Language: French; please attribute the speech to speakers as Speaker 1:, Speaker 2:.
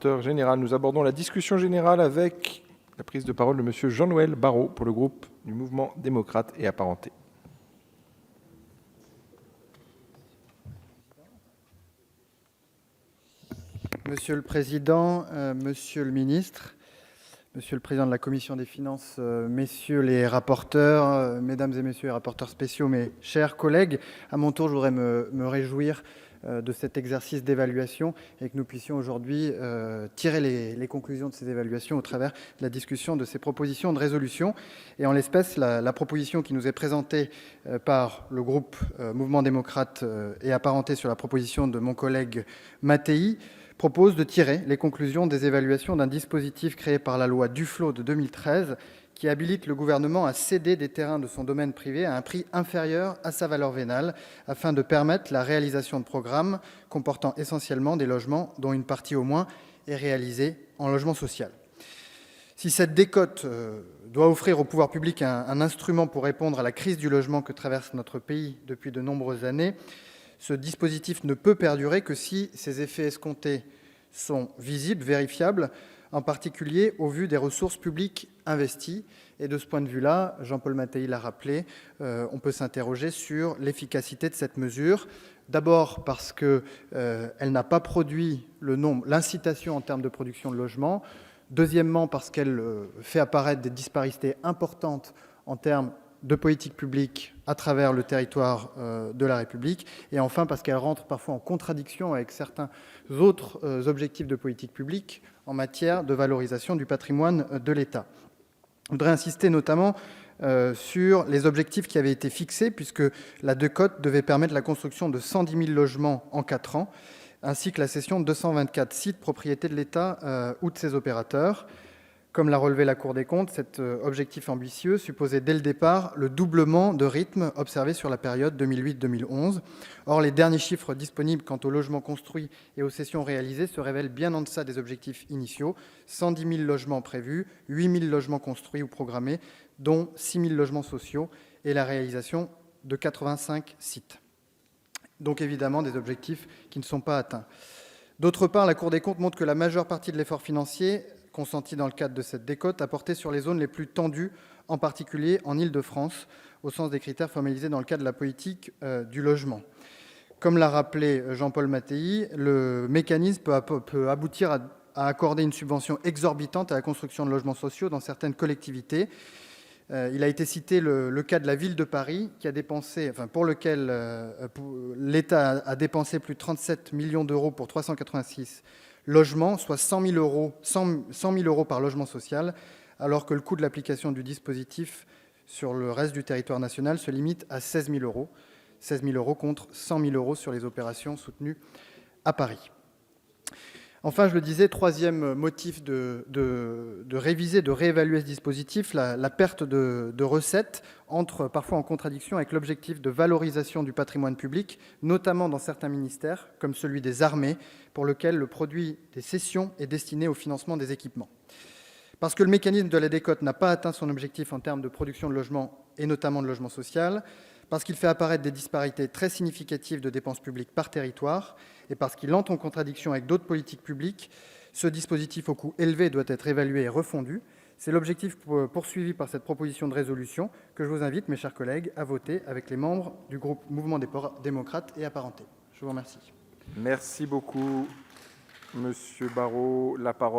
Speaker 1: rapporteur général. Nous abordons la discussion générale avec la prise de parole de Monsieur Jean-Noël Barrot pour le groupe du Mouvement démocrate et apparenté.
Speaker 2: Monsieur le Président, Monsieur le Ministre, Monsieur le Président de la Commission des Finances, Messieurs les rapporteurs, Mesdames et Messieurs les rapporteurs spéciaux, mes chers collègues, à mon tour, je voudrais me réjouir de cet exercice d'évaluation et que nous puissions aujourd'hui tirer les conclusions de ces évaluations au travers de la discussion de ces propositions de résolution. Et en l'espèce, la proposition qui nous est présentée par le groupe Mouvement démocrate et apparenté sur la proposition de mon collègue Mattei propose de tirer les conclusions des évaluations d'un dispositif créé par la loi Duflot de 2013 qui habilite le gouvernement à céder des terrains de son domaine privé à un prix inférieur à sa valeur vénale afin de permettre la réalisation de programmes comportant essentiellement des logements dont une partie au moins est réalisée en logement social. Si cette décote doit offrir au pouvoir public un instrument pour répondre à la crise du logement que traverse notre pays depuis de nombreuses années, ce dispositif ne peut perdurer que si ses effets escomptés sont visibles, vérifiables, en particulier au vu des ressources publiques investies. Et de ce point de vue-là, Jean-Paul Mattei l'a rappelé, on peut s'interroger sur l'efficacité de cette mesure. D'abord parce qu'elle n'a pas produit l'incitation en termes de production de logements. Deuxièmement parce qu'elle fait apparaître des disparités importantes en termes de politique publique à travers le territoire de la République, et enfin parce qu'elle rentre parfois en contradiction avec certains autres objectifs de politique publique en matière de valorisation du patrimoine de l'État. Je voudrais insister notamment sur les objectifs qui avaient été fixés, puisque la décote devait permettre la construction de 110 000 logements en 4 ans, ainsi que la cession de 224 sites propriétés de l'État ou de ses opérateurs. Comme l'a relevé la Cour des comptes, cet objectif ambitieux supposait dès le départ le doublement de rythme observé sur la période 2008-2011. Or, les derniers chiffres disponibles quant aux logements construits et aux cessions réalisées se révèlent bien en deçà des objectifs initiaux. 110 000 logements prévus, 8 000 logements construits ou programmés, dont 6 000 logements sociaux et la réalisation de 85 sites. Donc évidemment des objectifs qui ne sont pas atteints. D'autre part, la Cour des comptes montre que la majeure partie de l'effort financier consenti dans le cadre de cette décote a porté sur les zones les plus tendues, en particulier en Île-de-France, au sens des critères formalisés dans le cadre de la politique du logement. Comme l'a rappelé Jean-Paul Mattei, le mécanisme peut aboutir à accorder une subvention exorbitante à la construction de logements sociaux dans certaines collectivités. Il a été cité le cas de la ville de Paris, pour lequel l'État a dépensé plus de 37 millions d'euros pour 386 logements, soit 100 000 euros par logement social, alors que le coût de l'application du dispositif sur le reste du territoire national se limite à 16 000 euros. 16 000 euros contre 100 000 euros sur les opérations soutenues à Paris. Enfin, je le disais, troisième motif de réviser, de réévaluer ce dispositif, la perte de recettes entre parfois en contradiction avec l'objectif de valorisation du patrimoine public, notamment dans certains ministères, comme celui des armées, pour lequel le produit des cessions est destiné au financement des équipements. Parce que le mécanisme de la décote n'a pas atteint son objectif en termes de production de logements et notamment de logement social, parce qu'il fait apparaître des disparités très significatives de dépenses publiques par territoire, et parce qu'il entre en contradiction avec d'autres politiques publiques, ce dispositif au coût élevé doit être évalué et refondu. C'est l'objectif poursuivi par cette proposition de résolution que je vous invite, mes chers collègues, à voter avec les membres du groupe Mouvement démocrate et apparenté. Je vous remercie.
Speaker 1: Merci beaucoup, Monsieur Barrot. La parole